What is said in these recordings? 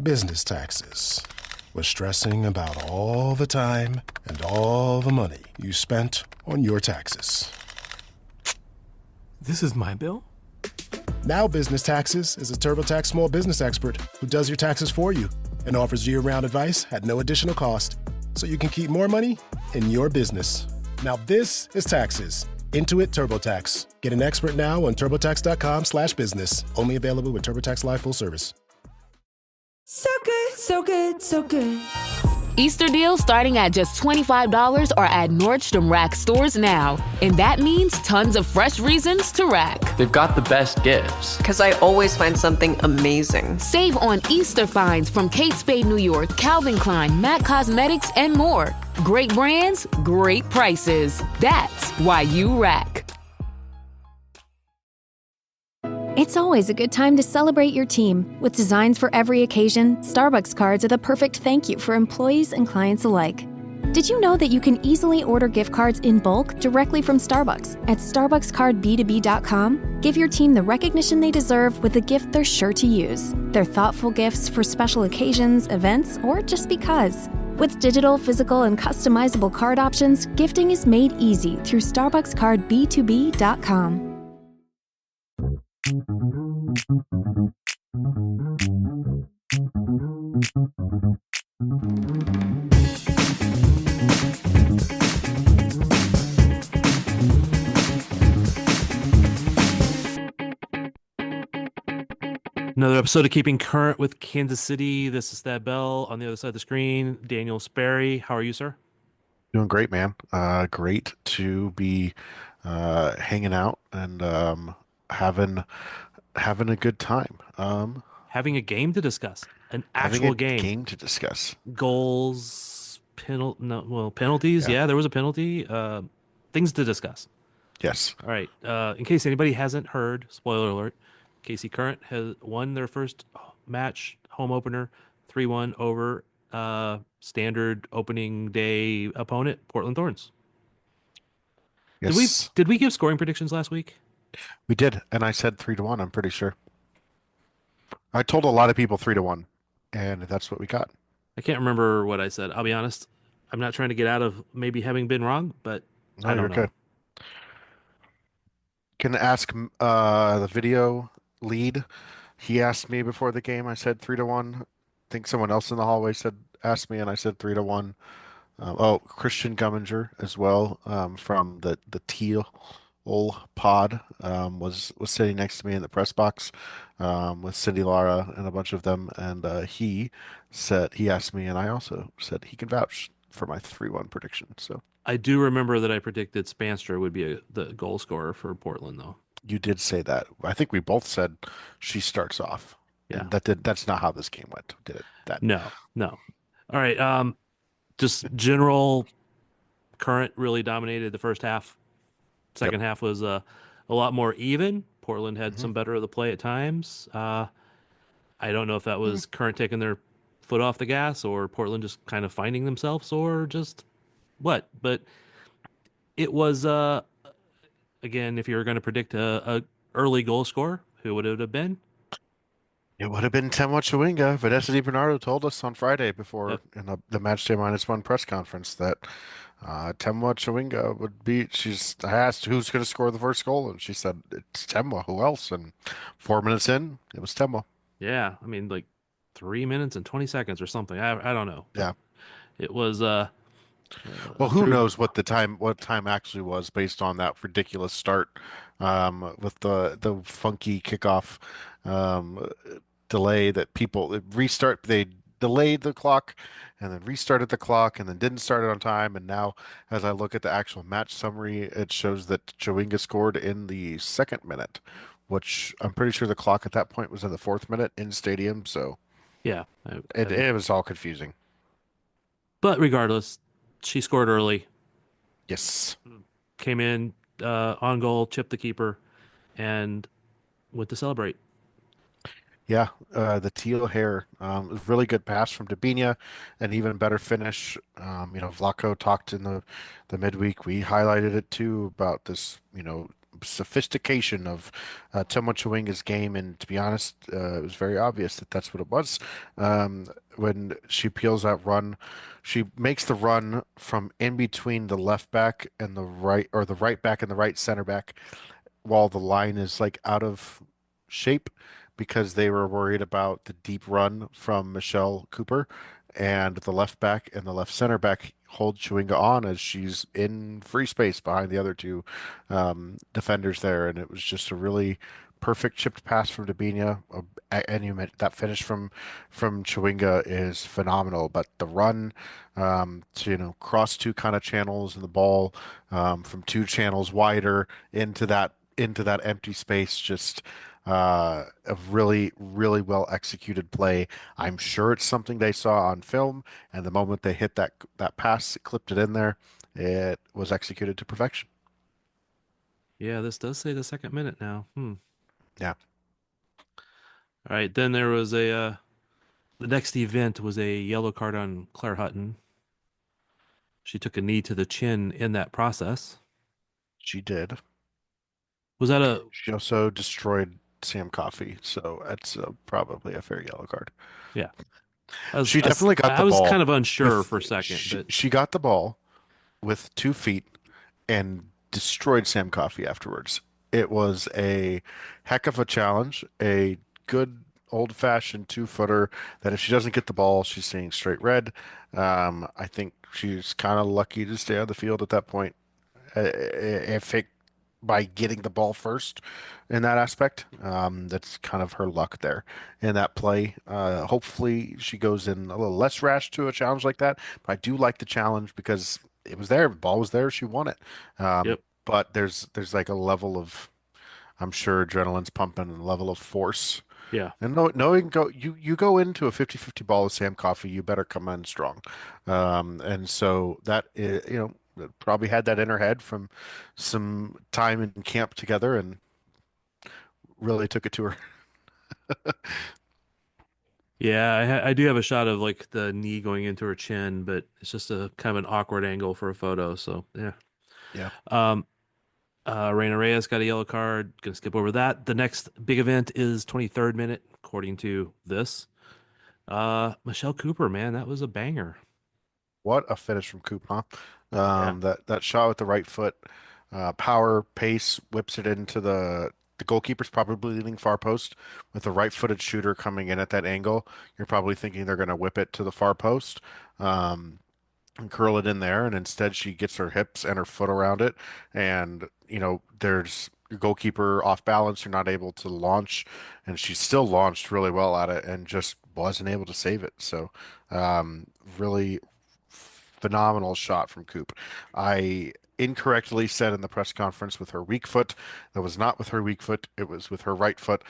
Business taxes. Was stressing about all the time and all the money you spent on your taxes. This is my bill? Now Business Taxes is a TurboTax small business expert who does your taxes for you and offers year-round advice at no additional cost, so you can keep more money in your business. Now this is taxes. Intuit TurboTax. Get an expert now on turbotax.com/business. Only available with TurboTax Live Full Service. So good, so good, so good. Easter deals starting at just $25 are at Nordstrom Rack stores now. And that means tons of fresh reasons to rack. They've got the best gifts. Because I always find something amazing. Save on Easter finds from Kate Spade New York, Calvin Klein, MAC Cosmetics, and more. Great brands, great prices. That's why you rack. It's always a good time to celebrate your team. With designs for every occasion, Starbucks cards are the perfect thank you for employees and clients alike. Did you know that you can easily order gift cards in bulk directly from Starbucks at starbuckscardb2b.com? Give your team the recognition they deserve with a gift they're sure to use. They're thoughtful gifts for special occasions, events, or just because. With digital, physical, and customizable card options, gifting is made easy through starbuckscardb2b.com. Another episode of Keeping Current with Kansas City. This is Thad Bell. On the other side of the screen, Daniel Sperry. How are you, sir? Doing great, man. Great to be hanging out and having a good time. Having a game to discuss. An Having actual a game. game to discuss. Goals, penalties. Yeah, there was a penalty. Things to discuss. Yes. All right. In case anybody hasn't heard, spoiler alert, KC Current has won their first match, home opener, 3-1 over standard opening day opponent, Portland Thorns. Yes. Did we give scoring predictions last week? We did, and I said 3-1, I'm pretty sure. I told a lot of people 3-1, and that's what we got. I can't remember what I said. I'll be honest. I'm not trying to get out of maybe having been wrong, but No, I don't know. Okay. Can ask the video lead. He asked me before the game. I said 3-1. I think someone else in the hallway asked me, and I said 3-1. Christian Gumminger as well, from the Teal pod, was sitting next to me in the press box, with Cindy Lara and a bunch of them, and he asked me, and I also said he can vouch for my 3-1 prediction. So I do remember that I predicted Spanster would be the goal scorer for Portland, though. you did say that. I think we both said she starts off. Yeah. And that's not how this game went, did it? No. All right. Just general Current really dominated the first half. Second half was a lot more even. Portland had some better of the play at times. I don't know if that was Current taking their foot off the gas or Portland just kind of finding themselves or just what. But it was, again, if you were going to predict a early goal scorer, who would it have been? It would have been Temwa Chawinga. Vanessa DiBernardo told us on Friday before in the Matchday -1 press conference that Temwa Chawinga would be. I asked who's going to score the first goal, and she said it's Temwa. Who else? And 4 minutes in, it was Temwa. Yeah, I mean, like 3 minutes and 20 seconds or something. I don't know. Yeah, it was. Well, who knows what time actually was based on that ridiculous start, with the funky kickoff delay that they delayed the clock and then restarted the clock and then didn't start it on time. And now, as I look at the actual match summary, it shows that Chawinga scored in the second minute, which I'm pretty sure the clock at that point was in the fourth minute in stadium. So yeah, it was all confusing. But regardless, she scored early. Yes. Came in on goal, chipped the keeper, and went to celebrate. Yeah, the teal hair, was really good pass from Dabinia, an even better finish. Vlaco talked in the midweek. We highlighted it too about this, sophistication of Tomo Chawinga's game, and to be honest, it was very obvious that that's what it was. When she peels that run, she makes the run from in between the left back and the right, or the right back and the right center back, while the line is like out of shape because they were worried about the deep run from Michelle Cooper, and the left back and the left center back hold Chewinga on as she's in free space behind the other two defenders there, and it was just a really perfect chipped pass from Dabinia. And you meant that finish from Chewinga is phenomenal, but the run to cross two kind of channels and the ball from two channels wider into that empty space, just a really, really well executed play. I'm sure it's something they saw on film, and the moment they hit that pass, clipped it in there, it was executed to perfection. Yeah, this does say the second minute now. Yeah. All right, then there was the next event was a yellow card on Claire Hutton. She took a knee to the chin in that process. She did. Was that a She also destroyed Sam Coffey, so that's probably a fair yellow card. yeah? She definitely got the I was ball kind of unsure with- for a second, but she got the ball with 2 feet and destroyed Sam Coffey afterwards. It was a heck of a challenge, a good old-fashioned two-footer that if she doesn't get the ball, she's seeing straight red. I think she's kind of lucky to stay on the field at that point. If it by getting the ball first in that aspect, that's kind of her luck there in that play. Hopefully she goes in a little less rash to a challenge like that. But I do like the challenge because it was there, the ball was there, she won it. Yep. But there's like a level of, I'm sure adrenaline's pumping and a level of force. yeah. And knowing you go into a 50-50 ball with Sam Coffey, you better come in strong. And so that probably had that in her head from some time in camp together and really took it to her. Yeah, I do have a shot of like the knee going into her chin, but it's just a kind of an awkward angle for a photo. So yeah. Yeah. Reina Reyes got a yellow card. Gonna skip over that. The next big event is 23rd minute, according to this. Michelle Cooper, man, that was a banger. What a finish from Coop, huh? Yeah. That shot with the right foot, power, pace, whips it into the goalkeeper's probably leaning far post with a right-footed shooter coming in at that angle. You're probably thinking they're going to whip it to the far post and curl it in there, and instead she gets her hips and her foot around it, and there's your goalkeeper off balance. You're not able to launch, and she still launched really well at it and just wasn't able to save it. So really phenomenal shot from Coop. I incorrectly said in the press conference with her weak foot. That was not with her weak foot. It was with her right foot.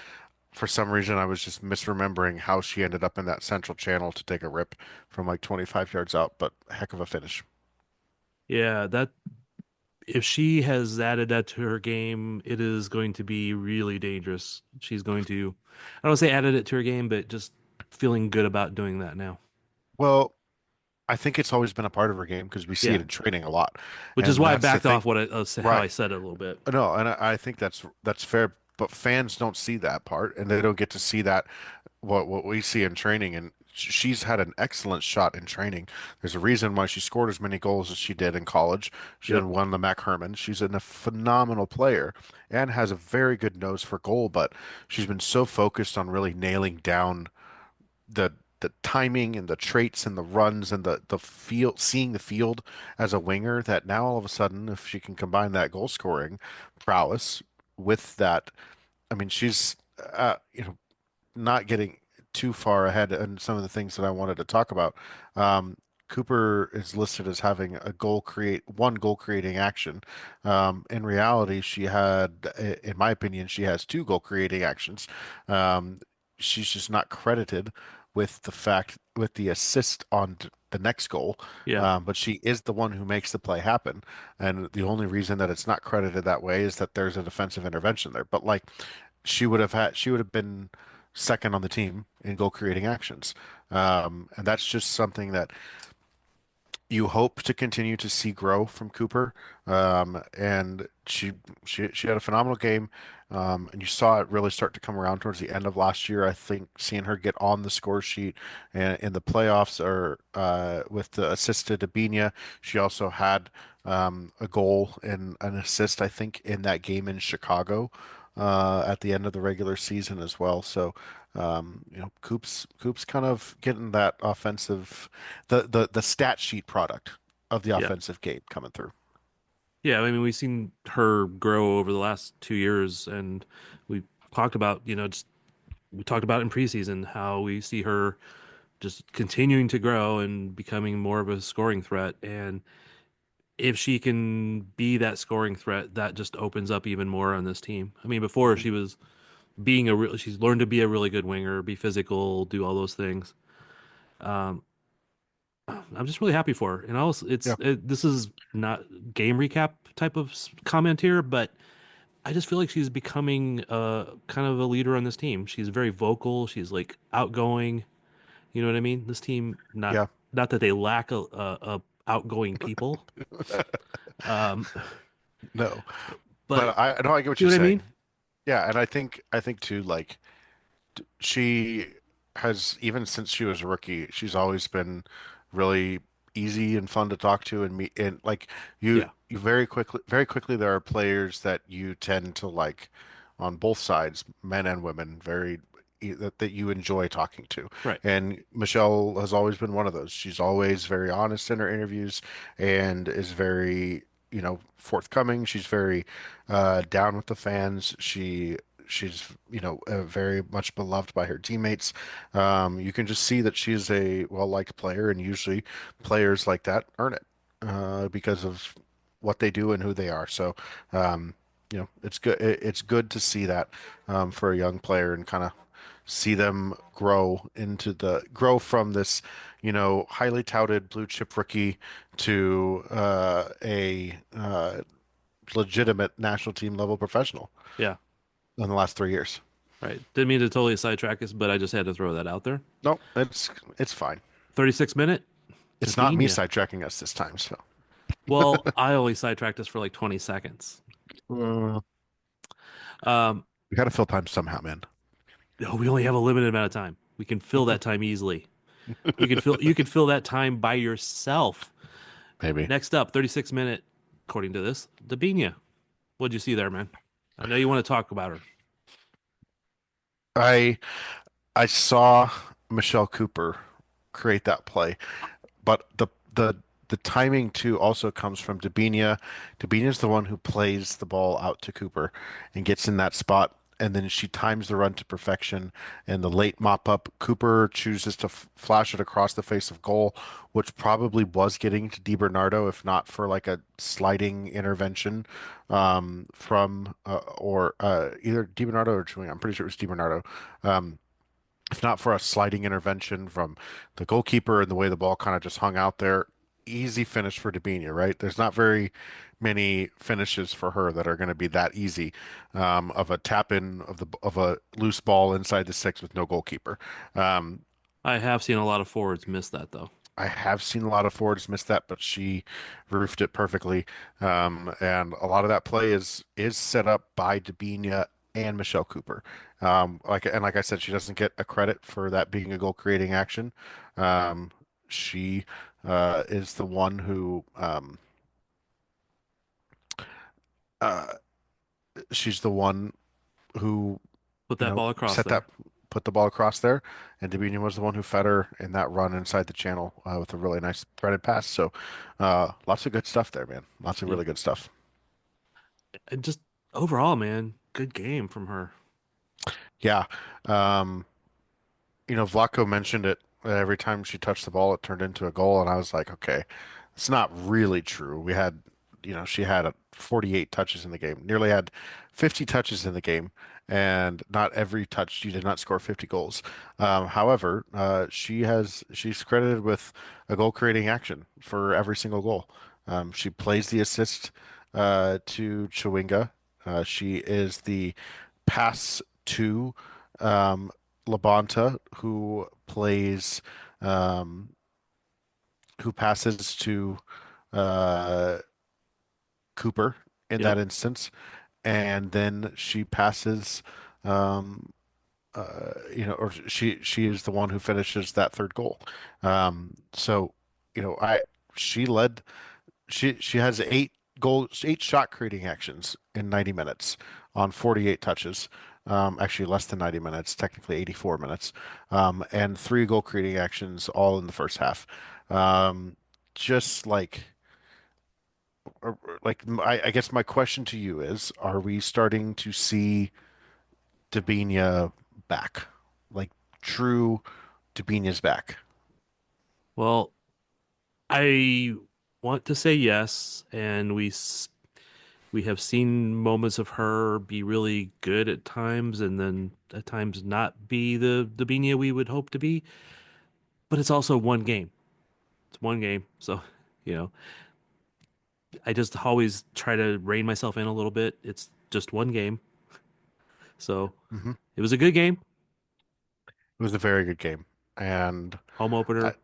For some reason, I was just misremembering how she ended up in that central channel to take a rip from like 25 yards out, but heck of a finish. Yeah, that if she has added that to her game, it is going to be really dangerous. She's going to, I don't want to say added it to her game, but just feeling good about doing that now. Well, I think it's always been a part of her game because we see Yeah. it in training a lot. Which is And why I that's the backed thing. off what how I Right. said it a little bit. No, and I think that's fair, but fans don't see that part, and they don't get to see that what we see in training. And she's had an excellent shot in training. There's a reason why she scored as many goals as she did in college. She Yep. won the Mac Herman. She's a phenomenal player and has a very good nose for goal, but she's been so focused on really nailing down the timing and the traits and the runs and the field, seeing the field as a winger, that now all of a sudden, if she can combine that goal scoring prowess with that, I mean, she's not getting too far ahead in some of the things that I wanted to talk about. Cooper is listed as having one goal creating action. In reality, she had, in my opinion, she has two goal creating actions. She's just not credited with the assist on the next goal. Yeah. But she is the one who makes the play happen. And the only reason that it's not credited that way is that there's a defensive intervention there. But like she would have been second on the team in goal creating actions. And that's just something that you hope to continue to see grow from Cooper. And she had a phenomenal game. And you saw it really start to come around towards the end of last year. I think seeing her get on the score sheet and in the playoffs or with the assist to Debinha, she also had a goal and an assist, I think, in that game in Chicago at the end of the regular season as well. So Coop's kind of getting that offensive, the stat sheet product of the Yeah. offensive game coming through. Yeah, I mean, we've seen her grow over the last 2 years, and we talked about, just we talked about in preseason how we see her just continuing to grow and becoming more of a scoring threat. And if she can be that scoring threat, that just opens up even more on this team. I mean, before Mhm. she was she's learned to be a really good winger, be physical, do all those things. Um, I'm just really happy for her. And also, Yeah. this is not game recap type of comment here, but I just feel like she's becoming kind of a leader on this team. She's very vocal. She's like outgoing. You know what I mean? This team, Yeah. not that they lack a outgoing people, um, No, but but I know I get what see you're what I mean? saying. Yeah, and I think too, like she has even since she was a rookie, she's always been really easy and fun to talk to and meet and like Yeah, you very quickly there are players that you tend to like on both sides, men and women, that you enjoy talking to. right. And Michelle has always been one of those. She's always very honest in her interviews and is very, forthcoming. She's very down with the fans. She's very much beloved by her teammates. You can just see that she's a well-liked player, and usually players like that earn it because of what they do and who they are. So, it's good. It's good to see that for a young player and kind of see them grow from this, highly touted blue chip rookie to a legitimate national team level professional Yeah, in the last 3 years. right. Didn't mean to totally sidetrack us, but I just had to throw that out there. No, it's fine. 36 minute, It's not me Debinha. sidetracking us this time, so Well, I only sidetracked us for like 20 seconds. uh, Um, we got to fill time somehow, man. no, we only have a limited amount of time. We can fill that time easily. You could fill that time by yourself. Maybe. Next up, 36 minute, according to this, Debinha. What'd you see there, man? I know you want to talk about her. I I saw Michelle Cooper create that play, but the timing too also comes from Debinha. Debinha's the one who plays the ball out to Cooper and gets in that spot, and then she times the run to perfection. And the late mop up, Cooper chooses to flash it across the face of goal, which probably was getting to DiBernardo if not for like a sliding intervention from or either DiBernardo or Chewing. I'm pretty sure it was DiBernardo. If not for a sliding intervention from the goalkeeper and the way the ball kind of just hung out there, easy finish for Debinha, right? There's not very many finishes for her that are going to be that easy of a tap in of a loose ball inside the six with no goalkeeper. Um, I have seen a lot of forwards miss that though. I have seen a lot of forwards miss that, but she roofed it perfectly. And a lot of that play is set up by Debinha and Michelle Cooper. Like I said, she doesn't get a credit for that being a goal creating action. She is the one who uh, she's the one who Put that ball across set there. that put the ball across there, and Debinha was the one who fed her in that run inside the channel with a really nice threaded pass. So, lots of good stuff there, man. Lots of Yeah. really good stuff. And just overall, man, good game from her. Yeah. Um, Vlatko mentioned it. Every time she touched the ball, it turned into a goal, and I was like, okay, it's not really true. She had 48 touches in the game, nearly had 50 touches in the game, and not every touch she did not score 50 goals. However, she's credited with a goal creating action for every single goal. She plays the assist to Chawinga. She is the pass to um, Labonta, who plays um, who passes to uh, Cooper in Yep. that instance, and then she passes, um, or she is the one who finishes that third goal. So, I she led. She has eight shot creating actions in 90 minutes on 48 touches. Actually less than 90 minutes, technically 84 minutes, and three goal creating actions all in the first half. Um, just I guess my question to you is, are we starting to see Debinha back? Like true Debinha's back. Well, I want to say yes, and we have seen moments of her be really good at times, and then at times not be the Dabinia we would hope to be. But it's also one game. It's one game, so you know I just always try to rein myself in a little bit. It's just one game, so Hmm. it was a good game, It was a very good game, and home I, opener.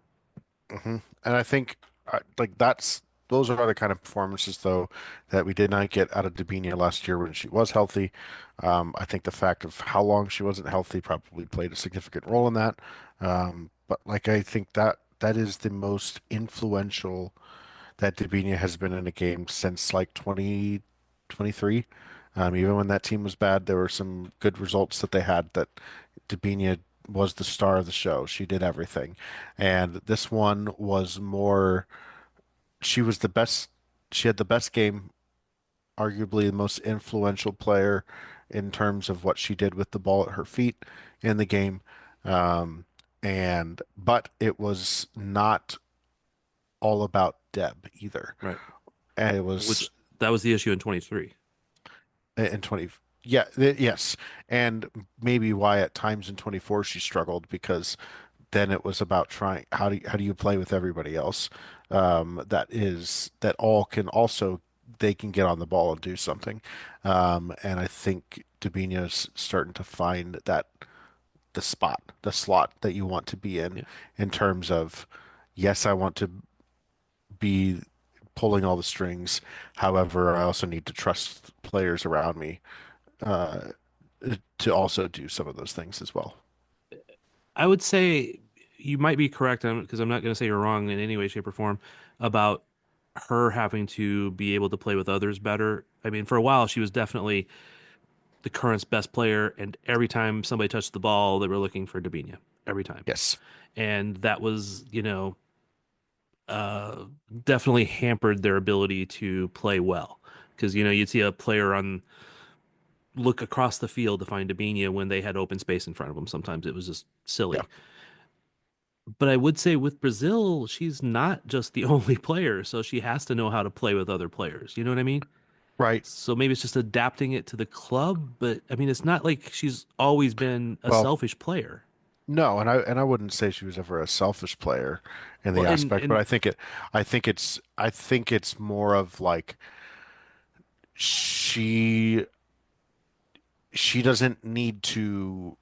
and I think like those are the kind of performances though that we did not get out of Debinha last year when she was healthy. I think the fact of how long she wasn't healthy probably played a significant role in that. But like I think that is the most influential that Debinha has been in a game since like 2023. Even when that team was bad, there were some good results that they had that Debinha was the star of the show. She did everything. And this one was more, she was the best, she had the best game, arguably the most influential player in terms of what she did with the ball at her feet in the game. Um, but it was not all about Deb either. Right. And it was Which that was the issue in 23. in 20, yeah, yes. And maybe why at times in 24 she struggled because then it was about trying how do you play with everybody else that all can also they can get on the ball and do something. And I think Debinha's starting to find that the slot that you want to be Yeah. in terms of yes, I want to be pulling all the strings. However, I also need to trust players around me uh, to also do some of those things as well. I would say you might be correct because I'm not going to say you're wrong in any way, shape, or form about her having to be able to play with others better. I mean, for a while, she was definitely the current's best player, and every time somebody touched the ball, they were looking for Dabinia every time, Yes. and that was, definitely hampered their ability to play well because you'd see a player on look across the field to find Dabinia when they had open space in front of them. Sometimes it was just Yeah. silly. But I would say with Brazil, she's not just the only player, so she has to know how to play with other players. You know what I mean? Right. So maybe it's just adapting it to the club, but I mean, it's not like she's always been a Well, selfish player. no, and I wouldn't say she was ever a selfish player in Well, the and aspect, but and I think it's more of like she she doesn't need to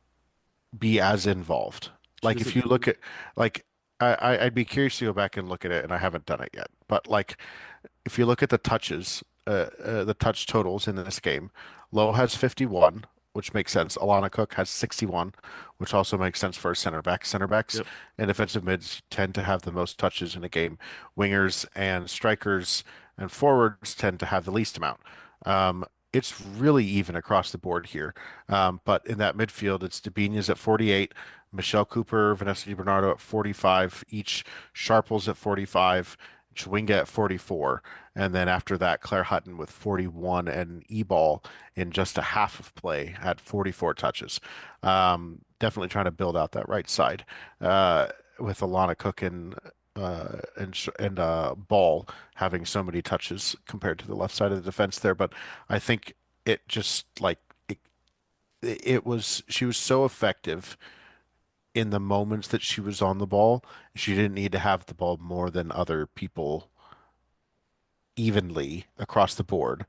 be as involved. she Like if you doesn't. look at like I'd be curious to go back and look at it, and I haven't done it yet. But like if you look at the touch totals in this game, Lowe has 51, which makes sense. Alana Cook has 61, which also makes sense for a center back. Center backs Yep. and defensive mids tend to have the most touches in a game. Wingers and strikers and forwards tend to have the least amount. It's really even across the board here. But in that midfield, it's Debinha's at 48, Michelle Cooper, Vanessa DiBernardo at 45 each, Sharples at 45, Chwinga at 44, and then after that, Claire Hutton with 41 and Eball in just a half of play at 44 touches. Definitely trying to build out that right side with Alana Cook and Ball having so many touches compared to the left side of the defense there. But I think it just like it was she was so effective in the moments that she was on the ball. She didn't need to have the ball more than other people evenly across the board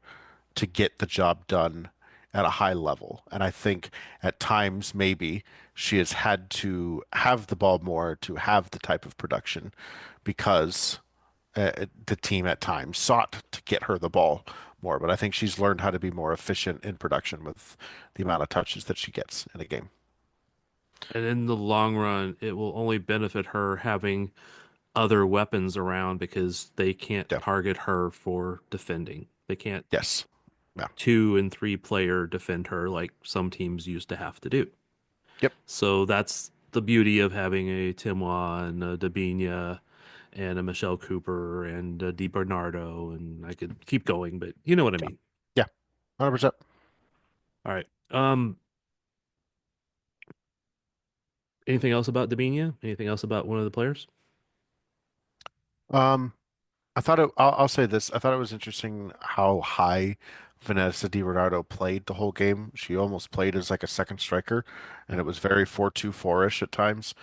to get the job done at a high level. And I think at times maybe she has had to have the ball more to have the type of production because the team at times sought to get her the ball more. But I think she's learned how to be more efficient in production with the amount of touches that she gets in a game. And in the long run, it will only benefit her having other weapons around because they can't target her for defending. They can't Yes. Yeah. 2 and 3 player defend her like some teams used to have to do. Yep. So that's the beauty of having a Timoa and a Dabinia and a Michelle Cooper and a DiBernardo, and I could keep going, but you know what I mean. Yeah. 100%. All right. Anything else about Dabinia? Anything else about one of the players? I thought I'll say this. I thought it was interesting how high Vanessa DiBernardo played the whole game. She almost played as like a second striker, and it was very 4-2-4-ish at times,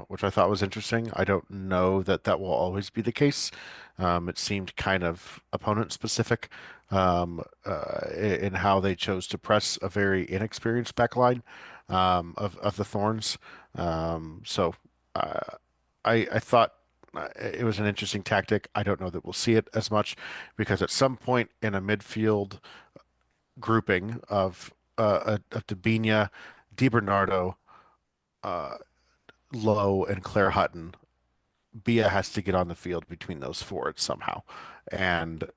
which I thought was interesting. I don't know that will always be the case. It seemed kind of opponent specific in how they chose to press a very inexperienced backline of the Thorns. So I thought it was an interesting tactic. I don't know that we'll see it as much because at some point in a midfield grouping of Dabinia, DiBernardo, Lowe, and Claire Hutton, Bia has to get on the field between those forwards somehow, and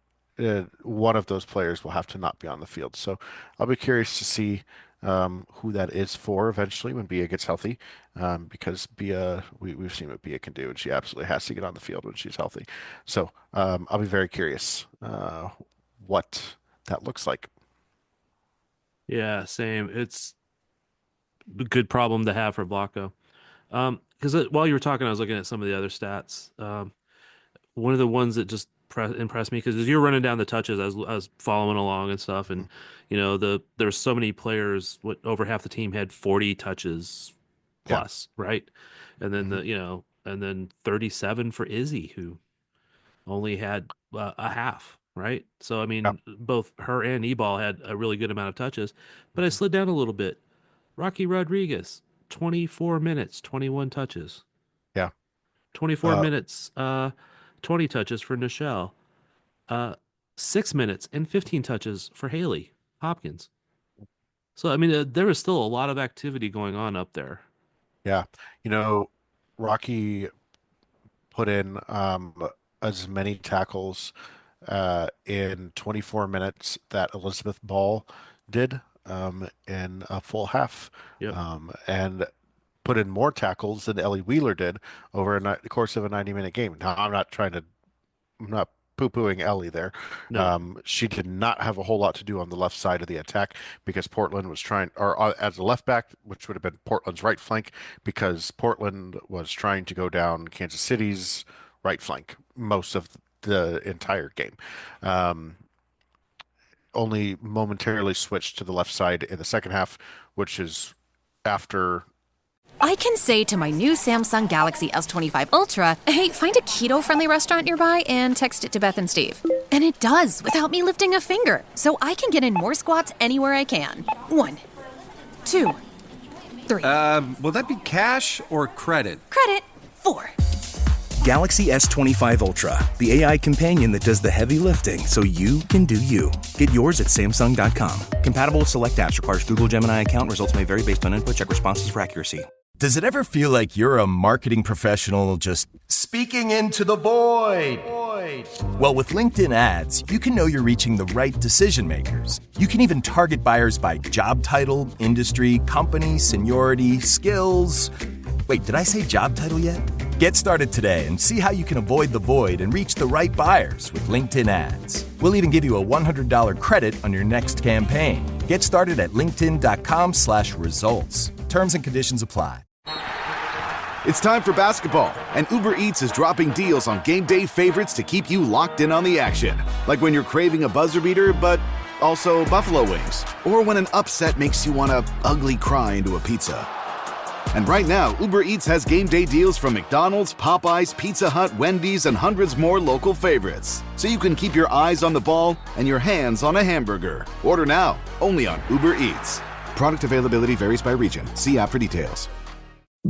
one of those players will have to not be on the field. So I'll be curious to see who that is for eventually when Bia gets healthy, because Bia, we've seen what Bia can do, and she absolutely has to get on the field when she's healthy. So I'll be very curious what that looks like. Yeah, same. It's a good problem to have for Vlaco. Because while you were talking, I was looking at some of the other stats. One of the ones that just impressed me, because as you're running down the touches, I was following along and stuff, and there's so many players. Over half the team had 40 touches plus, right? And then and then 37 for Izzy, who only had a half, right? So I mean, both her and Ebal had a really good amount of touches, but I slid down a little bit. Rocky Rodriguez, 24 minutes, 21 touches. Yeah. 24 minutes, 20 touches for Nichelle. 6 minutes and 15 touches for Haley Hopkins. So, I mean, there is still a lot of activity going on up there. Yeah. Rocky put in as many tackles in 24 minutes that Elizabeth Ball did in a full half. Yep. And put in more tackles than Ellie Wheeler did over the course of a 90-minute game. Now, I'm not poo-pooing Ellie there. No. She did not have a whole lot to do on the left side of the attack because Portland was trying, or as a left back, which would have been Portland's right flank, because Portland was trying to go down Kansas City's right flank most of the entire game. Only momentarily switched to the left side in the second half, which is after. I can say to my new Samsung Galaxy S25 Ultra, hey, find a keto-friendly restaurant nearby and text it to Beth and Steve. And it does without me lifting a finger, so I can get in more squats anywhere I can. 1, 2, 3. Will that be cash or credit? Credit. 4. Galaxy S25 Ultra, the AI companion that does the heavy lifting so you can do you. Get yours at Samsung.com. Compatible with select apps. Requires Google Gemini account. Results may vary based on input. Check responses for accuracy. Does it ever feel like you're a marketing professional just speaking into the void? Well, with LinkedIn ads, you can know you're reaching the right decision makers. You can even target buyers by job title, industry, company, seniority, skills. Wait, did I say job title yet? Get started today and see how you can avoid the void and reach the right buyers with LinkedIn ads. We'll even give you a $100 credit on your next campaign. Get started at linkedin.com/results. Terms and conditions apply. It's time for basketball, and Uber Eats is dropping deals on game day favorites to keep you locked in on the action. Like when you're craving a buzzer beater, but also buffalo wings. Or when an upset makes you want to ugly cry into a pizza. And right now, Uber Eats has game day deals from McDonald's, Popeyes, Pizza Hut, Wendy's, and hundreds more local favorites. So you can keep your eyes on the ball and your hands on a hamburger. Order now, only on Uber Eats. Product availability varies by region. See app for details.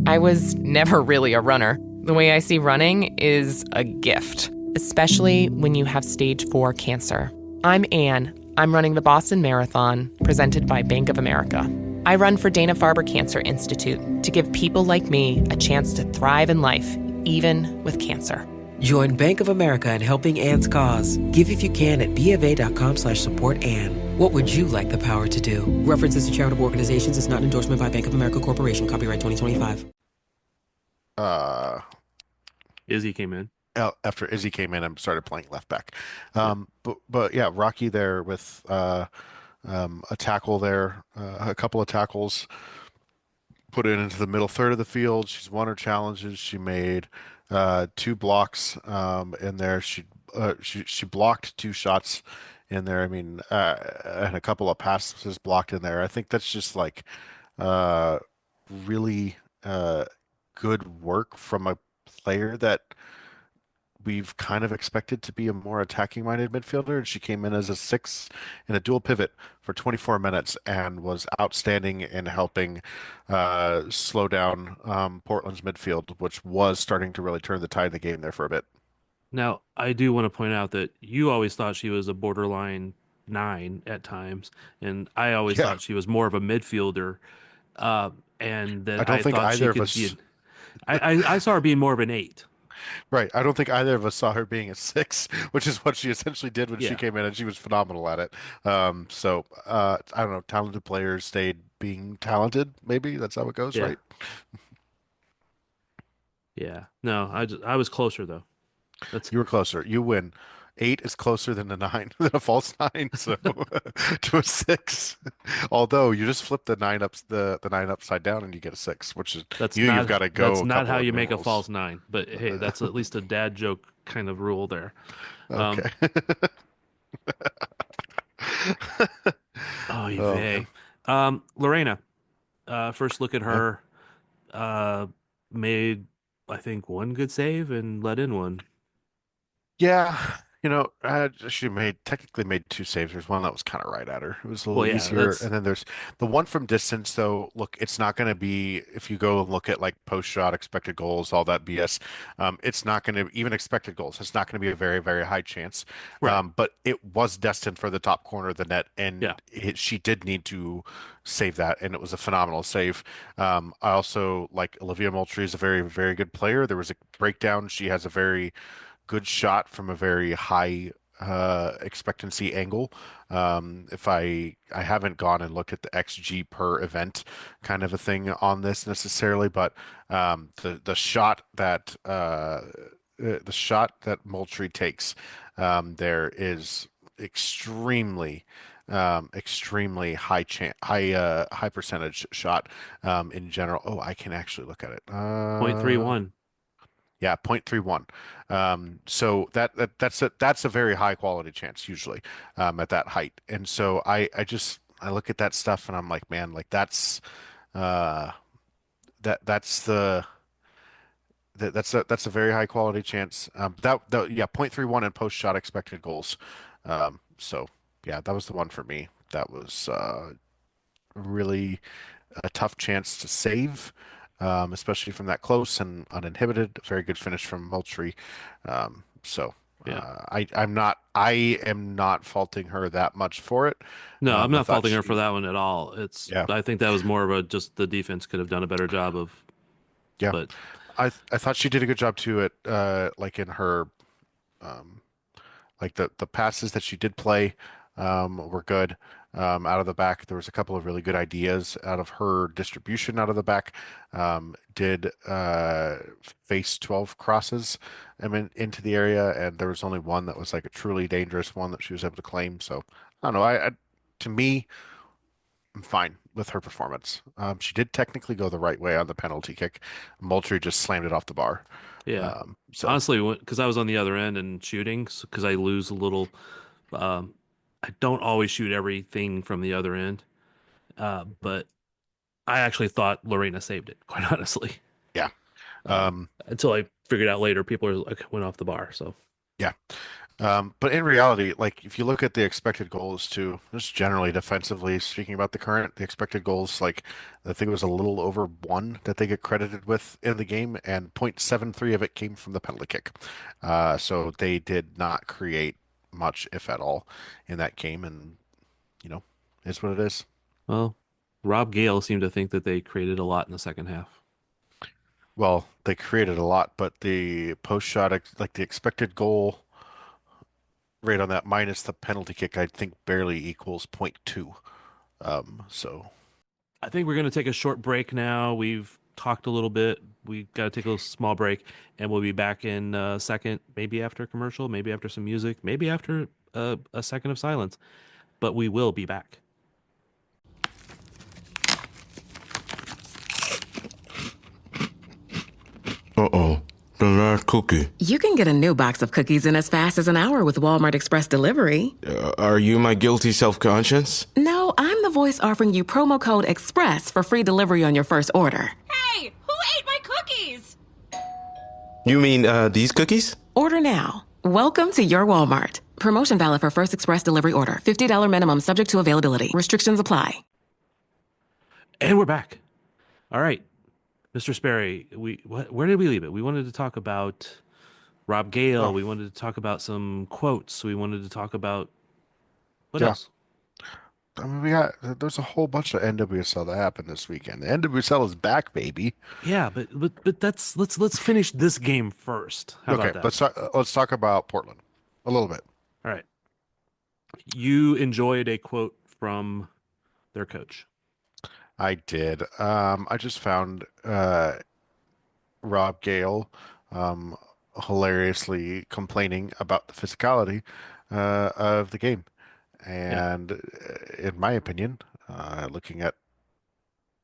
I was never really a runner. The way I see running is a gift, especially when you have stage 4 cancer. I'm Anne. I'm running the Boston Marathon, presented by Bank of America. I run for Dana-Farber Cancer Institute to give people like me a chance to thrive in life, even with cancer. Join Bank of America in helping Anne's cause. Give if you can at BofA.com/supportAnne. What would you like the power to do? References to charitable organizations is not an endorsement by Bank of America Corporation. Copyright 2025. Izzy came in. After Izzy came in, I started playing left back. But yeah, Rocky there with a tackle there, a couple of tackles, put it into the middle third of the field. She's won her challenges. She made 2 blocks in there. She blocked 2 shots in there. I mean, and a couple of passes blocked in there. I think that's just like really good work from a player that we've kind of expected to be a more attacking-minded midfielder, and she came in as a 6 in a dual pivot for 24 minutes and was outstanding in helping slow down Portland's midfield, which was starting to really turn the tide of the game there for a bit. Now, I do want to point out that you always thought she was a borderline 9 at times, and I always thought she was more of a midfielder, and that I don't think thought either she of could us. be. I saw her being more of an 8. Right. I don't think either of us saw her being a 6, which is what she essentially did when she came in, and she was phenomenal at it. So I don't know. Talented players stayed being talented. Maybe that's how it goes, Yeah. right? Yeah. No, I was closer though. You were closer. You win. 8 is closer than a 9, than a false 9, so to a 6. Although you just flip the 9 upside down and you get a 6, which is you've got to go. That's a not couple how of you make a numerals. false 9. But hey, that's at least a dad joke kind of rule there. Okay. Oh, you Oh, vey. Lorena, first look at her, made I think 1 good save and let in 1. Yeah, she technically made 2 saves. There's one that was kind of right at her. It was a little Well, yeah, easier. that's- And then there's the one from distance, though. Look, it's not going to be, if you go and look at like post shot, expected goals, all that BS, it's not going to, even expected goals, it's not going to be a very, very high chance. Right. But it was destined for the top corner of the net, and she did need to save that, and it was a phenomenal save. I also like Olivia Moultrie is a very, very good player. There was a breakdown. She has a very good shot from a very high expectancy angle. If I haven't gone and looked at the XG per event kind of a thing on this necessarily, but the shot that Moultrie takes there is extremely high percentage shot in general. Oh, I can actually look at it. 0.31. Yeah, 0.31. So that's a very high quality chance usually at that height. And so I look at that stuff and I'm like, man, like that's a very high quality chance. That 0.31 in post shot expected goals. So yeah, that was the one for me. That was really a tough chance to save. Especially from that close and uninhibited. Very good finish from Moultrie. I am not faulting her that much for it. No, I'm I not thought faulting her for that one at all. I think that was more of a just the defense could have done a better job of. Yeah, but I thought she did a good job too at like in her like the passes that she did play were good. Out of the back, there was a couple of really good ideas out of her distribution out of the back. Did face 12 crosses into the area, and there was only one that was like a truly dangerous one that she was able to claim. So I don't know. To me, I'm fine with her performance. She did technically go the right way on the penalty kick. Moultrie just slammed it off the bar. Yeah. Honestly, because I was on the other end and shooting, because I lose a little. I don't always shoot everything from the other end, but I actually thought Lorena saved it, quite honestly. Yeah. Until I figured out later, people are like went off the bar. So yeah. But in reality, like if you look at the expected goals too, just generally defensively speaking about the expected goals, like I think it was a little over one that they get credited with in the game, and 0.73 of it came from the penalty kick. So they did not create much, if at all, in that game, and you know, it's what it is. Well, Rob Gale seemed to think that they created a lot in the second half. Well, they created a lot, but the post shot, like the expected goal rate on that minus the penalty kick, I think barely equals 0.2. So I think we're going to take a short break now. We've talked a little bit. We got to take a little small break, and we'll be back in a second, maybe after a commercial, maybe after some music, maybe after a second of silence. But we will be back. Uh-oh. The last cookie. You can get a new box of cookies in as fast as an hour with Walmart Express Delivery. Are you my guilty self-conscience? No, I'm the voice offering you promo code EXPRESS for free delivery on your first order. Hey, who ate my cookies? You mean, these cookies? Order now. Welcome to your Walmart. Promotion valid for first express delivery order. $50 minimum subject to availability. Restrictions apply. And we're back. All right. Mr. Sperry, where did we leave it? We wanted to talk about Rob Gale. Oh. We wanted to talk about some quotes. We wanted to talk about what Yeah. else? I mean, there's a whole bunch of NWSL that happened this weekend. The NWSL is back, baby. Yeah, but let's finish this game first. How Okay, about that? let's talk about Portland a little bit. All right. You enjoyed a quote from their coach. I did. I just found Rob Gale hilariously complaining about the physicality of the game. And in my opinion, looking at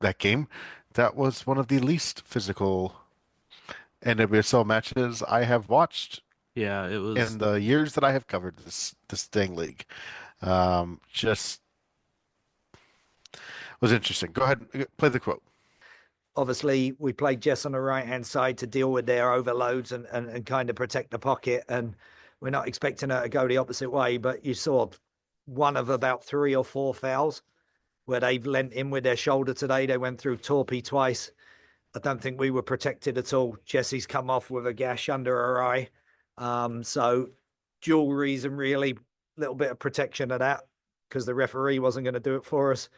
that game, that was one of the least physical NWSL matches I have watched Yeah, it was. in the years that I have covered this dang league. Just was interesting. Go ahead, play the quote. Obviously, we played Jess on the right-hand side to deal with their overloads and kind of protect the pocket. And we're not expecting her to go the opposite way, but you saw one of about 3 or 4 fouls where they've lent in with their shoulder today. They went through Torpy twice. I don't think we were protected at all. Jessie's come off with a gash under her eye. So dual reason, really, little bit of protection of that because the referee wasn't going to do it for us.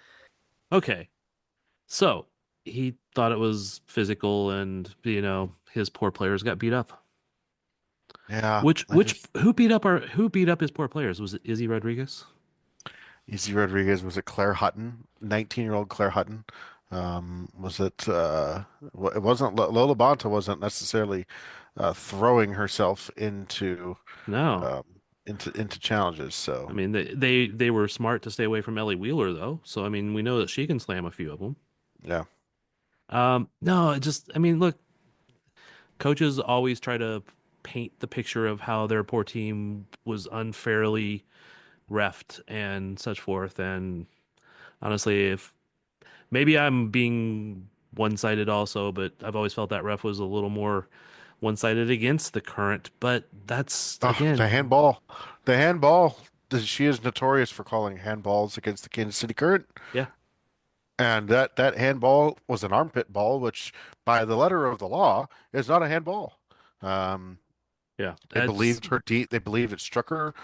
Okay. So he thought it was physical and, his poor players got beat up. Yeah. Who beat up his poor players? Was it Izzy Rodriguez? Izzy Rodriguez, was it Claire Hutton? 19-year-old Claire Hutton. Was it it wasn't Lola Bonta wasn't necessarily throwing herself into into challenges. So I mean, they were smart to stay away from Ellie Wheeler though. So I mean, we know that she can slam a few of them. Yeah. No, look, coaches always try to paint the picture of how their poor team was unfairly reffed and such forth. And honestly, if maybe I'm being one-sided also, but I've always felt that ref was a little more one-sided against the Current. But that's again the handball. She is notorious for calling handballs against the Kansas City Current. Yeah. And that handball was an armpit ball, which by the letter of the law is not a handball. Yeah. They believed it struck her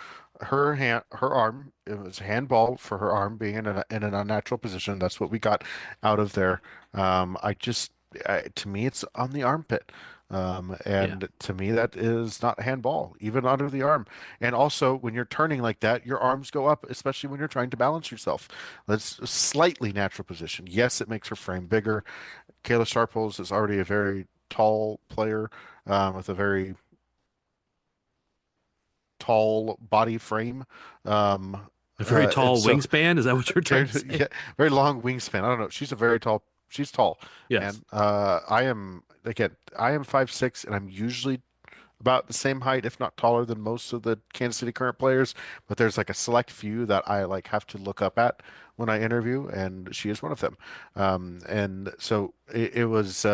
arm. It was a handball for her arm being in an unnatural position. That's what we got out of there. To me, it's on the armpit. To me, that is not a handball, even under the arm. And also, when you're turning like that, your arms go up, especially when you're trying to balance yourself. That's a slightly natural position. Yes, it makes her frame bigger. Kayla Sharples is already a very tall player with a very tall body frame. A very tall wingspan? Is that what you're trying to say? Yeah, very long wingspan. I don't know. She's tall. Yes. And I am 5'6", and I'm usually about the same height, if not taller than most of the Kansas City Current players. But there's like a select few that I have to look up at when I interview, and she is one of them. And so it was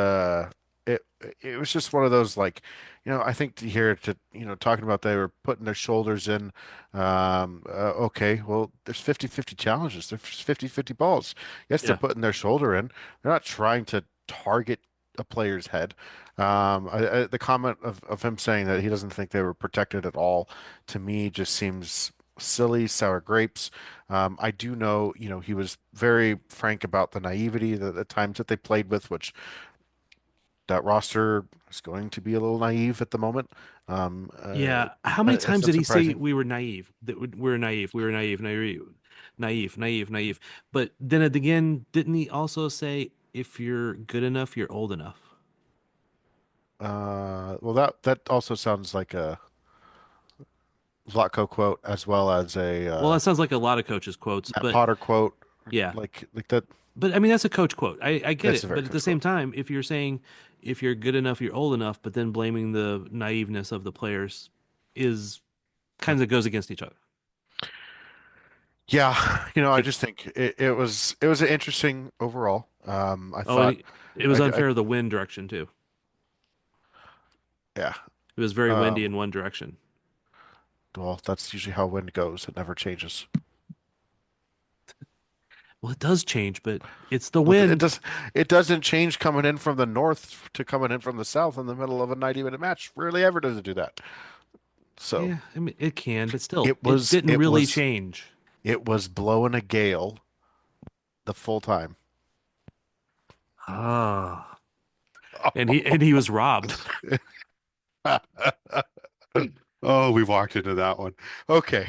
it was just one of those like, I think to hear to talking about they were putting their shoulders in. Okay, well, there's 50-50 challenges. There's 50-50 balls. Yes, they're putting their shoulder in. They're not trying to target a player's head. The comment of him saying that he doesn't think they were protected at all, to me, just seems silly, sour grapes. I do know, he was very frank about the naivety, the times that they played with, which that roster is going to be a little naive at the moment. Yeah. How many times did he say surprising. we were naive? We're naive. We were naive. Naive. But then again, didn't he also say if you're good enough, you're old enough? Well, that also sounds like a Vlatko quote as well as a Well, that sounds like a lot of coaches' quotes, Matt but Potter quote. yeah. Like that. But I mean, that's a coach quote. I get That's a it. very But at the coach same time, if you're saying if you're good enough, you're old enough, but then blaming the naiveness of the players is kind of goes against each other. Yeah, I just think it was an interesting overall. I Oh, thought and it was I, unfair the wind direction too. yeah. It was very windy Um, in one direction. well, that's usually how wind goes. It never changes. Well, it does change, but it's the Well, wind. it doesn't change coming in from the north to coming in from the south in the middle of a 90-minute match. Rarely ever does it do that. So Yeah, I mean it can, but still, it was didn't it really was change. it was blowing a gale the full time. Ah, and he was robbed. Oh, we walked into that one. Okay.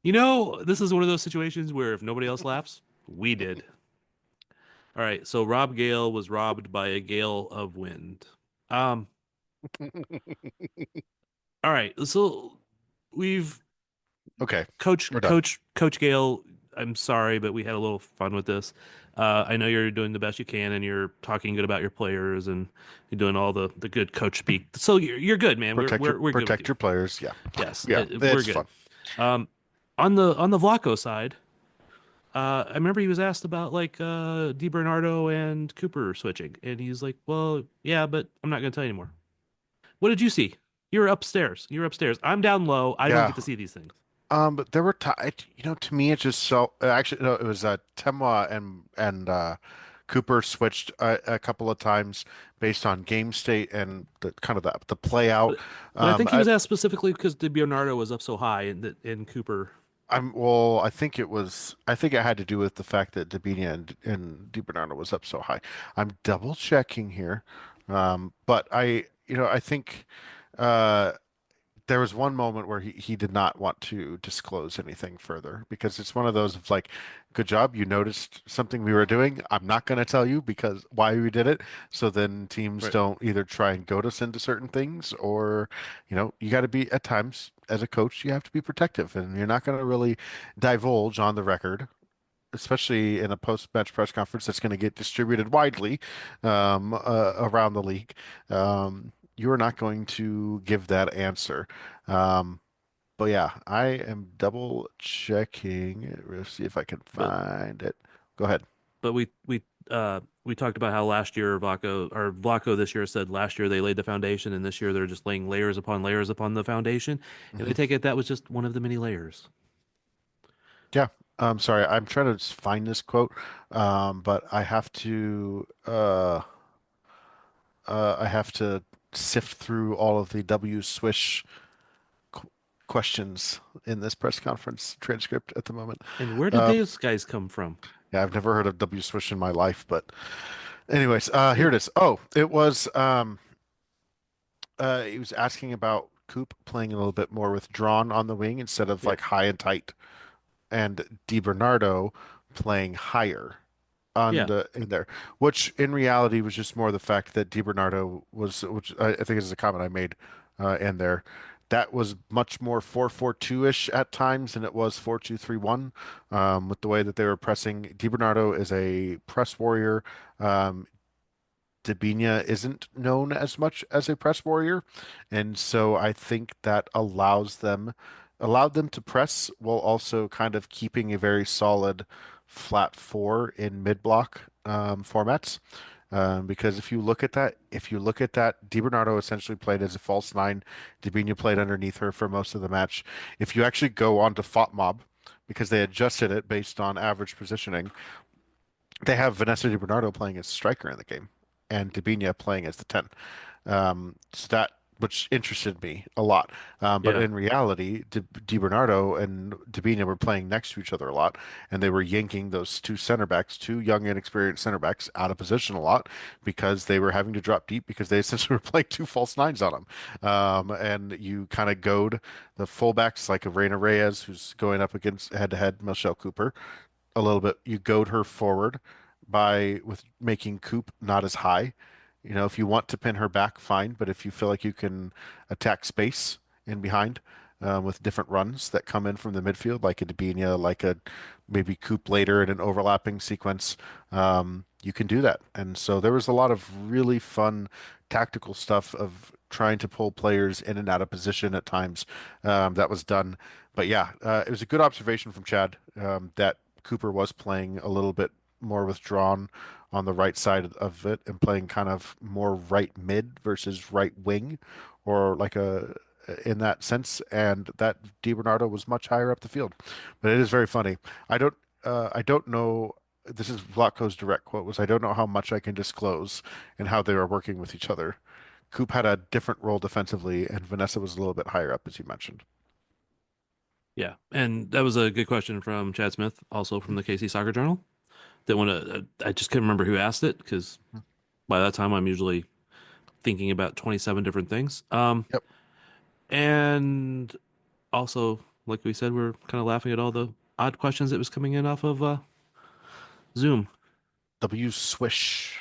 This is one of those situations where if nobody else laughs, we did. All right, so Rob Gale was robbed by a gale of wind. All right, so we've Okay. Coach We're done. Coach Gale. I'm sorry, but we had a little fun with this. I know you're doing the best you can, and you're talking good about your players, and you're doing all the good coach speak. So you're good, man. We're good with Protect you. your players. Yeah. Yes, Yeah. we're It's good. fun. On the Vlaco side, I remember he was asked about like DiBernardo and Cooper switching, and he's like, "Well, yeah, but I'm not going to tell you anymore." What did you see? You're upstairs. I'm down low. I don't Yeah. get to see these things. But there were to me it just so actually no, it was Temwa and Cooper switched a couple of times based on game state and the kind of the play out. But I think he was asked specifically because DiBernardo was up so high, and Cooper. I think it had to do with the fact that Dabinia and DiBernardo was up so high. I'm double checking here. But I think uh there was one moment where he did not want to disclose anything further because it's one of those of like, good job, you noticed something we were doing. I'm not going to tell you because why we did it. So then teams Right. don't either try and goad us into certain things or, you got to be at times as a coach, you have to be protective and you're not going to really divulge on the record, especially in a post-match press conference that's going to get distributed widely around the league. You're not going to give that answer. But yeah, I am double checking. Let's see if I can find it. Go ahead. But we talked about how last year Vlaco this year said last year they laid the foundation, and this year they're just laying layers upon layers upon the foundation. And I take it that was just one of the many layers. Yeah. I'm sorry. I'm trying to find this quote, but I have to sift through all of the W Swish questions in this press conference transcript at the moment. And where did those guys come from? Yeah, I've never heard of W Swish in my life, but anyways, here it is. Oh, it was he was asking about Coop playing a little bit more withdrawn on the wing instead of like high and tight, and DiBernardo playing higher in there, which in reality was just more the fact that DiBernardo was, which I think is a comment I made in there, that was much more 4-4-2-ish at times than it was 4-2-3-1 with the way that they were pressing. DiBernardo is a press warrior. Dabinia isn't known as much as a press warrior, and so I think that allowed them to press while also kind of keeping a very solid flat four in mid block formats. Because if you look at that, DiBernardo essentially played as a false nine. Debinha played underneath her for most of the match. If you actually go on to FOTMob, because they adjusted it based on average positioning, they have Vanessa DiBernardo playing as striker in the game and Debinha playing as the 10. So that which interested me a lot. But Yeah. in reality, DiBernardo and Debinha were playing next to each other a lot, and they were yanking those two center backs, two young, inexperienced center backs, out of position a lot because they were having to drop deep because they essentially were playing two false nines on them. And you kind of goad the fullbacks like Reina Reyes, who's going up against head-to-head Michelle Cooper a little bit. You goad her forward with making Coop not as high. If you want to pin her back, fine. But if you feel like you can attack space in behind with different runs that come in from the midfield, like a Debinha, like a maybe Coop later in an overlapping sequence, you can do that. And so there was a lot of really fun tactical stuff of trying to pull players in and out of position at times that was done. But yeah, it was a good observation from Chad that Cooper was playing a little bit more withdrawn on the right side of it and playing kind of more right mid versus right wing, or like in that sense, and that DiBernardo was much higher up the field. But it is very funny. I don't know. This is Vlatko's direct quote was, "I don't know how much I can disclose and how they are working with each other." Coop had a different role defensively, and Vanessa was a little bit higher up, as you mentioned. Yeah, and that was a good question from Chad Smith, also from the KC Soccer Journal. That want to, I just can't remember who asked it because by that time I'm usually thinking about 27 different things. Yep. And also, like we said, we're kind of laughing at all the odd questions that was coming in off of Zoom. W Swish.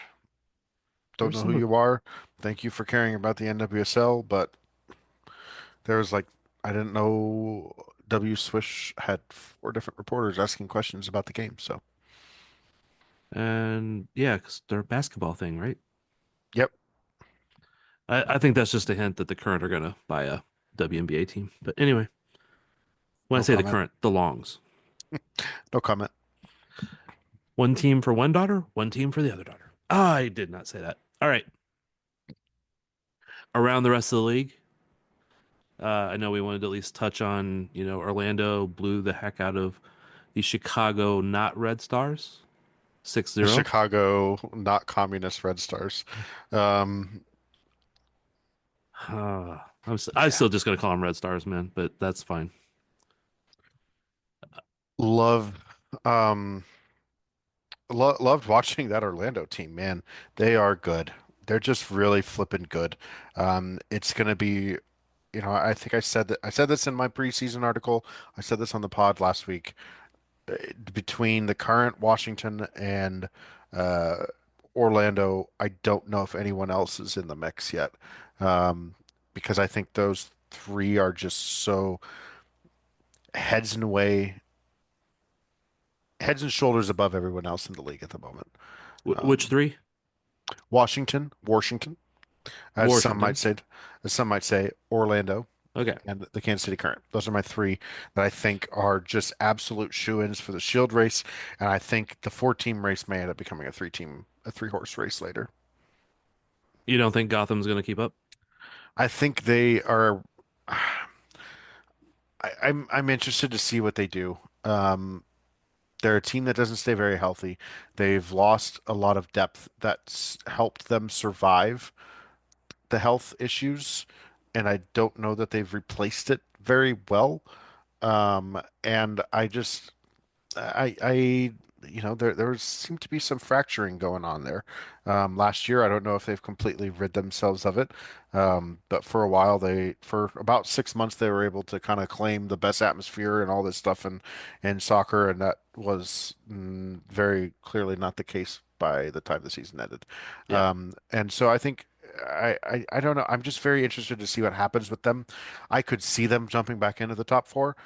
Don't There's know who some- you are. Thank you for caring about the NWSL, but there was I didn't know W Swish had 4 different reporters asking questions about the game. So, And yeah, because they're a basketball thing, right? yep. I think that's just a hint that the Current are going to buy a WNBA team. But anyway, when I No say the comment. Current, the Longs. No comment. One team for one daughter, one team for the other daughter. I did not say that. All right. Around the rest of the league, I know we wanted to at least touch on, Orlando blew the heck out of the Chicago not Red Stars, 6-0. The Chicago, not communist Red Stars. I'm still just going to call them Red Stars, man, but that's fine. Loved watching that Orlando team, man. They are good. They're just really flipping good. It's gonna be, I think I said this in my preseason article. I said this on the pod last week. Between the Current, Washington, and Orlando, I don't know if anyone else is in the mix yet. Because I think those 3 are just so heads and shoulders above everyone else in the league at the moment. Which 3? Washington, as some Washington. might say, Orlando, Okay. and the Kansas City Current. Those are my 3 that I think are just absolute shoo-ins for the Shield race, and I think the 4-team race may end up becoming a 3-horse race later. You don't think Gotham's going to keep up? I think they are. I'm interested to see what they do. They're a team that doesn't stay very healthy. They've lost a lot of depth that's helped them survive the health issues, and I don't know that they've replaced it very well. And there seemed to be some fracturing going on there. Last year, I don't know if they've completely rid themselves of it. But for a while, for about 6 months, they were able to kind of claim the best atmosphere and all this stuff in soccer, and that was very clearly not the case by the time the season ended. Yeah. And so I think I don't know. I'm just very interested to see what happens with them. I could see them jumping back into the top 4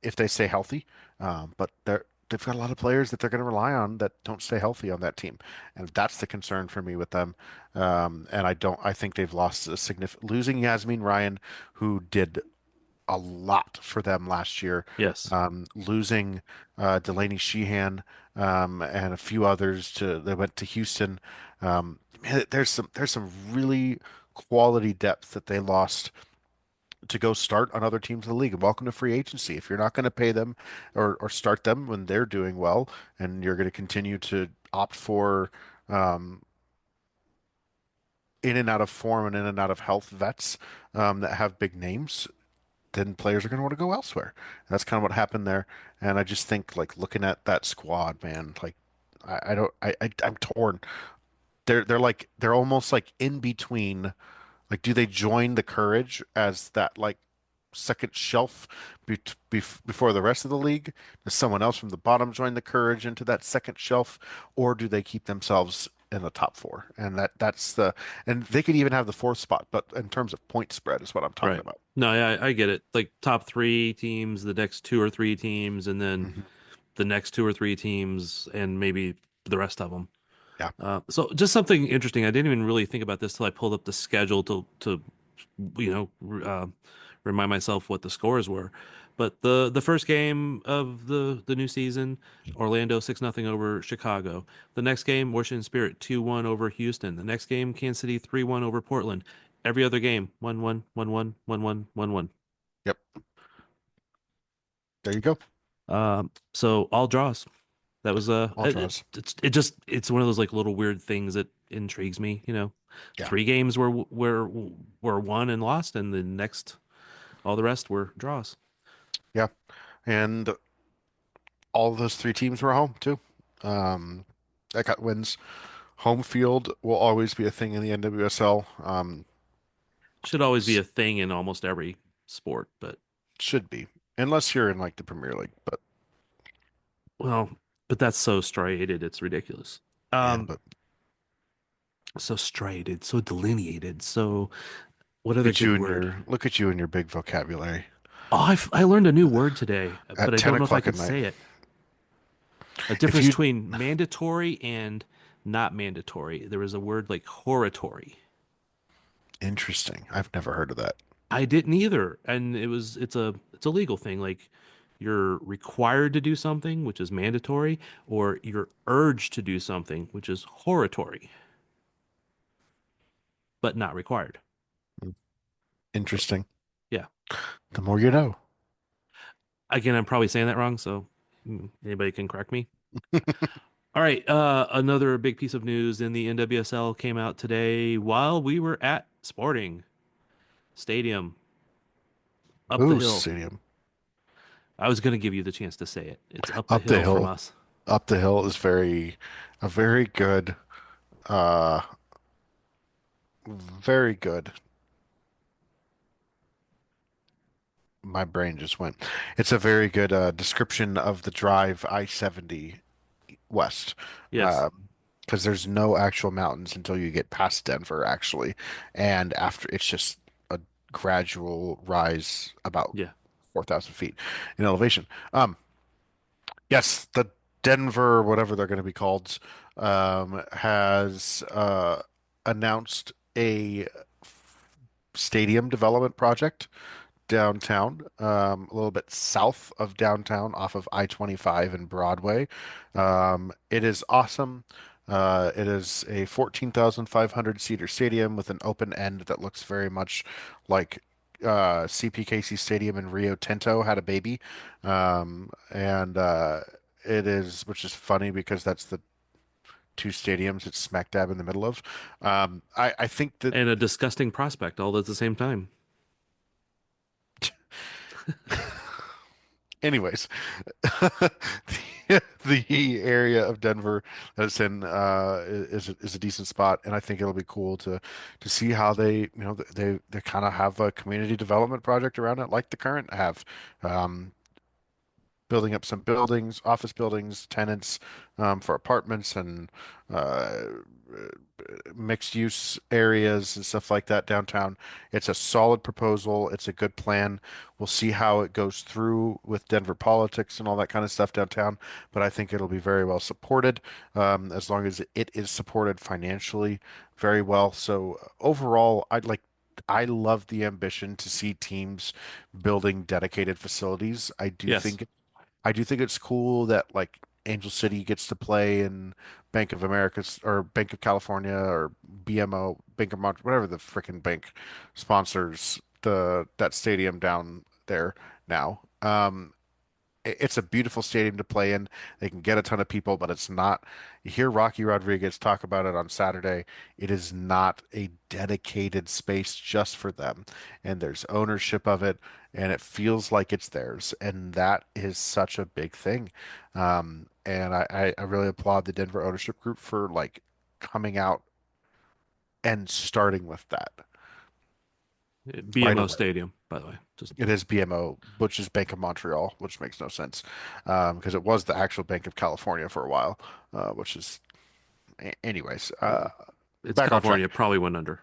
if they stay healthy. But they've got a lot of players that they're going to rely on that don't stay healthy on that team, and that's the concern for me with them. And I think they've lost a significant losing Yasmin Ryan, who did a lot for them last year. Yes. Losing Delaney Sheehan and a few others they went to Houston. Man, there's some really quality depth that they lost to go start on other teams in the league. And welcome to free agency. If you're not going to pay them or start them when they're doing well, and you're going to continue to opt for um, in and out of form and in and out of health vets that have big names, then players are going to want to go elsewhere. And that's kind of what happened there. And I just think, like, looking at that squad, man, like I'm torn. They're almost like in between. Like, do they join the Courage as that like second shelf before the rest of the league? Does someone else from the bottom join the Courage into that second shelf, or do they keep themselves in the top four? And and they could even have the fourth spot, but in terms of point spread is what I'm talking about. No, yeah, I get it. Like top 3 teams, the next 2 or 3 teams, and then the next 2 or 3 teams, and maybe the rest of them. Yeah. So just something interesting. I didn't even really think about this till I pulled up the schedule to remind myself what the scores were. But the first game of the new season, Orlando 6-0 over Chicago. The next game, Washington Spirit 2-1 over Houston. The next game, Kansas City 3-1 over Portland. Every other game, 1-1, 1-1, 1-1, 1-1. Yep. There you go. So all draws. That was All draws. it's one of those like little weird things that intrigues me. Yeah. 3 games were won and lost, and the next, all the rest were draws. Yeah, and all of those 3 teams were home too. That got wins. Home field will always be a thing in the NWSL. Should always be a thing in almost every sport, but should be, unless you're in like the Premier League. But that's so striated, it's ridiculous. So striated, so delineated. So what other good word? Look at you and your big vocabulary. Oh, I learned a new word today, but I 10 don't know if I o'clock could at night. say it. A difference between mandatory and not mandatory. There was a word like horatory. Interesting. I've never heard of that. I didn't either, and it's a legal thing. Like, you're required to do something, which is mandatory, or you're urged to do something, which is horatory, but not required. Interesting. Yeah. The more you know. Again, I'm probably saying that wrong, so anybody can correct me. All right. Another big piece of news in the NWSL came out today while we were at Sporting Stadium. Up the hill. Stadium. I was going to give you the chance to say it. It's up the hill from us. Up the hill is a very good, very good. My brain just went. It's a very good description of the drive I-70 west. Yes. Because there's no actual mountains until you get past Denver, actually. And after, it's just a gradual rise about 4,000 feet in elevation. Yes, the Denver, whatever they're going to be called, has announced a stadium development project downtown, a little bit south of downtown, off of I-25 and Broadway. It is awesome. It is a 14,500 seater stadium with an open end that looks very much like CPKC Stadium in Rio Tinto had a baby. It is, which is funny because that's the 2 stadiums it's smack dab in the middle of. I think that, and a disgusting prospect all at the same time. anyways, the area of Denver that it's in is a decent spot, and I think it'll be cool to see how they kind of have a community development project around it, like the Current have. Building up some buildings, office buildings, tenants for apartments and mixed use areas and stuff like that downtown. It's a solid proposal. It's a good plan. We'll see how it goes through with Denver politics and all that kind of stuff downtown, but I think it'll be very well supported as long as it is supported financially very well. So overall, I love the ambition to see teams building dedicated facilities. Yes. I do think it's cool that like Angel City gets to play in Bank of America's or Bank of California or BMO, Bank of Montreal, whatever the freaking bank sponsors that stadium down there now. It's a beautiful stadium to play in. They can get a ton of people, but it's not. You hear Rocky Rodriguez talk about it on Saturday. It is not a dedicated space just for them, and there's ownership of it, and it feels like it's theirs, and that is such a big thing. And I really applaud the Denver ownership group for like coming out and starting with that. BMO Stadium, by the way. It is BMO, which is Bank of Montreal, which makes no sense because it was the actual Bank of California for a while, which is, anyways. It's California, probably went under.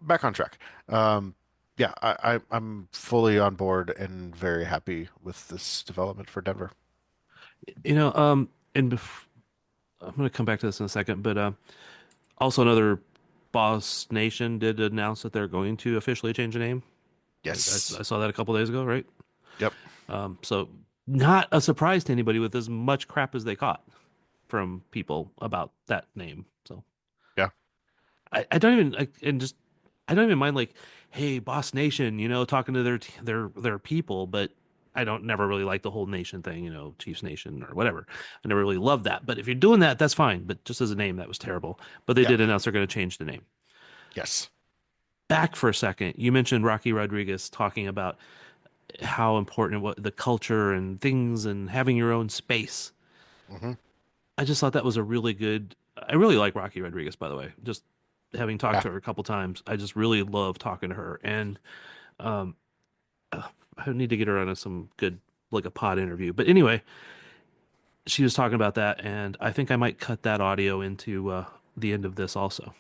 Back on track. Yeah, I'm fully on board and very happy with this development for Denver. And I'm going to come back to this in a second, but also another Boss Nation did announce that they're going to officially change the name. Yes. I saw that a couple days ago, right? Yep. So not a surprise to anybody with as much crap as they caught from people about that name. So yeah, I don't even mind like, hey, Boss Nation, talking to their people, but I don't never really like the whole nation thing, Chiefs Nation or whatever. I never really loved that. But if you're doing that, that's fine. But just as a name, that was terrible. But they did announce they're going to change the name. Yes. Back for a second. You mentioned Rocky Rodriguez talking about how important the culture and things and having your own space. Mm-hmm. I just thought that was a really good. I really like Rocky Rodriguez, by the way. Just having talked to her a couple times, I just really love talking to her. And I need to get her on some good, like a pod interview. But anyway, she was talking about that, and I think I might cut that audio into the end of this also.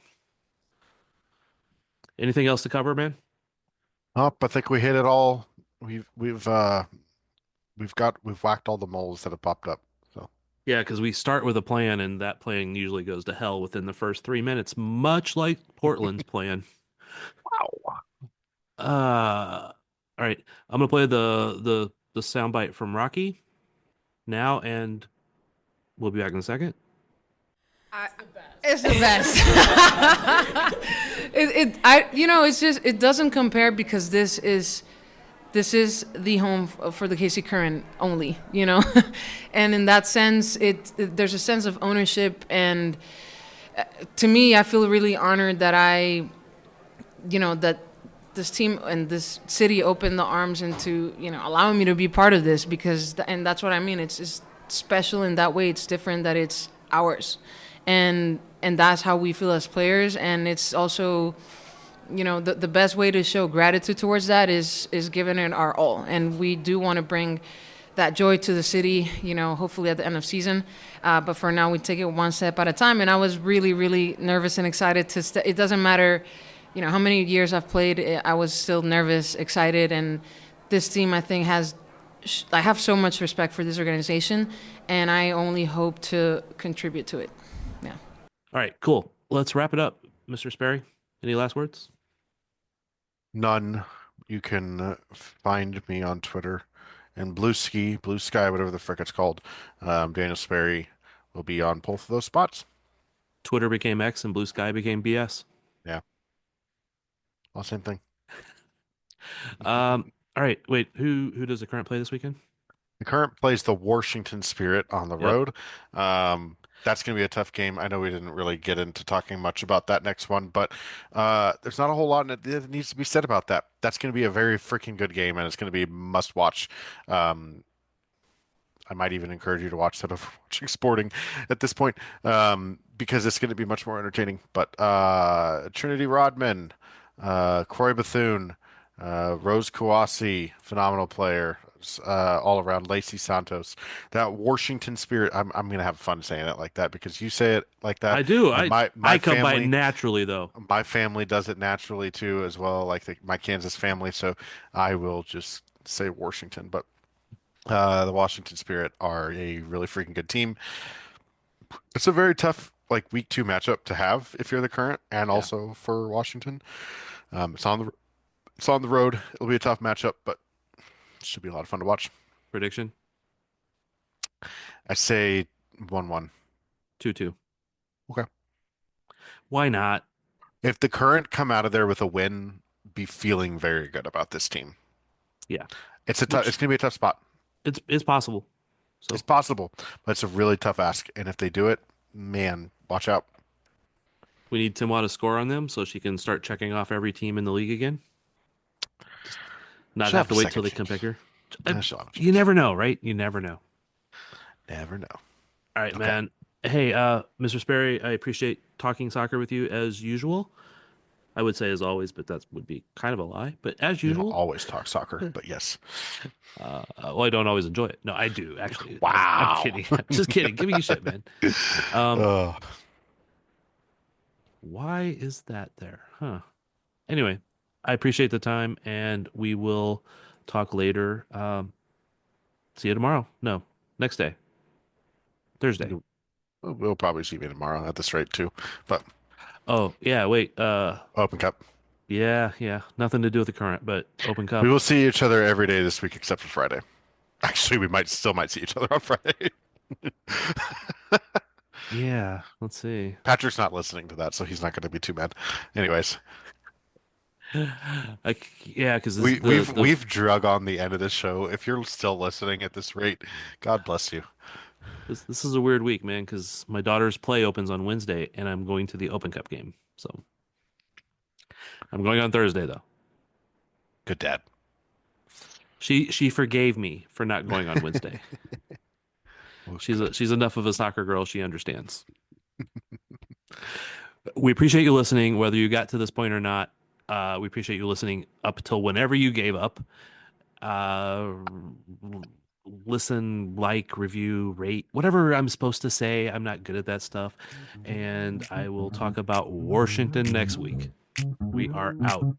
Anything else to cover, man? I think we hit it all. We've whacked all the moles that have popped up. So yeah, because we start with a plan, and that plan usually goes to hell within the first 3 minutes, much like Portland's plan. Wow. All right, I'm gonna play the soundbite from Rocky now, and we'll be back in a second. It's the best. It doesn't compare because this is the home for the KC Current only, and in that sense, there's a sense of ownership, and to me, I feel really honored that that this team and this city opened the arms into allowing me to be part of this and that's what I mean. It's just special in that way. It's different that it's ours, and that's how we feel as players. And it's also, the best way to show gratitude towards that is giving it our all. And we do want to bring that joy to the city, hopefully at the end of season. But for now, we take it one step at a time. And I was really, really nervous and excited it doesn't matter how many years I've played, I was still nervous, excited, and this team, I think, I have so much respect for this organization, and I only hope to contribute to it. Yeah. All right, cool. Let's wrap it up. Mr. Sperry, any last words? None. You can find me on Twitter and Blue Sky, whatever the frick it's called. Daniel Sperry will be on both of those spots. Twitter became X and Blue Sky became BS. Yeah. Well, same thing. All right. Wait, who does the Current play this weekend? The Current plays the Washington Spirit on the road. That's going to be a tough game. I know we didn't really get into talking much about that next one, but there's not a whole lot that needs to be said about that. That's going to be a very freaking good game, and it's going to be must watch. I might even encourage you to watch that over watching Sporting at this point, because it's going to be much more entertaining. But Trinity Rodman, Croy Bethune, Rose Kouassi, phenomenal player, all around. Lacey Santos, that Washington Spirit. I'm gonna have fun saying it like that because you say it like that. I do. My I come family, by it naturally, though. My family does it naturally too, as well. Like my Kansas family, so I will just say Washington. But the Washington Spirit are a really freaking good team. It's a very tough week 2 matchup to have if you're the Current, and also for Washington. It's on the road. It'll be a tough matchup, but it should be a lot of fun to watch. Prediction? I say 1-1. 2-2. Okay. Why not? If the Current come out of there with a win, be feeling very good about this team. Yeah. It's going to be a tough spot. It's possible. So. It's possible, but it's a really tough ask. And if they do it, man, watch out. We need Timwa to score on them so she can start checking off every team in the league again. Not have to wait till they come pick her. You never know, right? You never know. Never know. All right, man. Hey, Mr. Sperry, I appreciate talking soccer with you as usual. I would say as always, but that would be kind of a lie. But as usual, you don't always talk soccer, but yes. Well, I don't always enjoy it. No, I do actually. Wow. I'm kidding. I'm just kidding. Give me shit, man. Why is that there? Huh. Anyway, I appreciate the time, and we will talk later. See you tomorrow. No, next day. Thursday. We'll probably see me tomorrow at this rate too. But oh yeah, wait. Open Cup. Yeah. Nothing to do with the Current, but Open Cup. We will see each other every day this week except for Friday. Actually, we might see each other on Friday. Yeah, let's see. Patrick's not listening to that, so he's not going to be too mad. Anyways. Because we've drug on the end of this show. If you're still listening at this rate, God bless you. This is a weird week, man, because my daughter's play opens on Wednesday, and I'm going to the Open Cup game. So I'm going on Thursday, though. Good dad. She forgave me for not going on Wednesday. She's enough of a soccer girl. She understands. We appreciate you listening, whether you got to this point or not. We appreciate you listening up until whenever you gave up. Listen, like, review, rate, whatever I'm supposed to say. I'm not good at that stuff. And I will talk about Washington next week. We are out.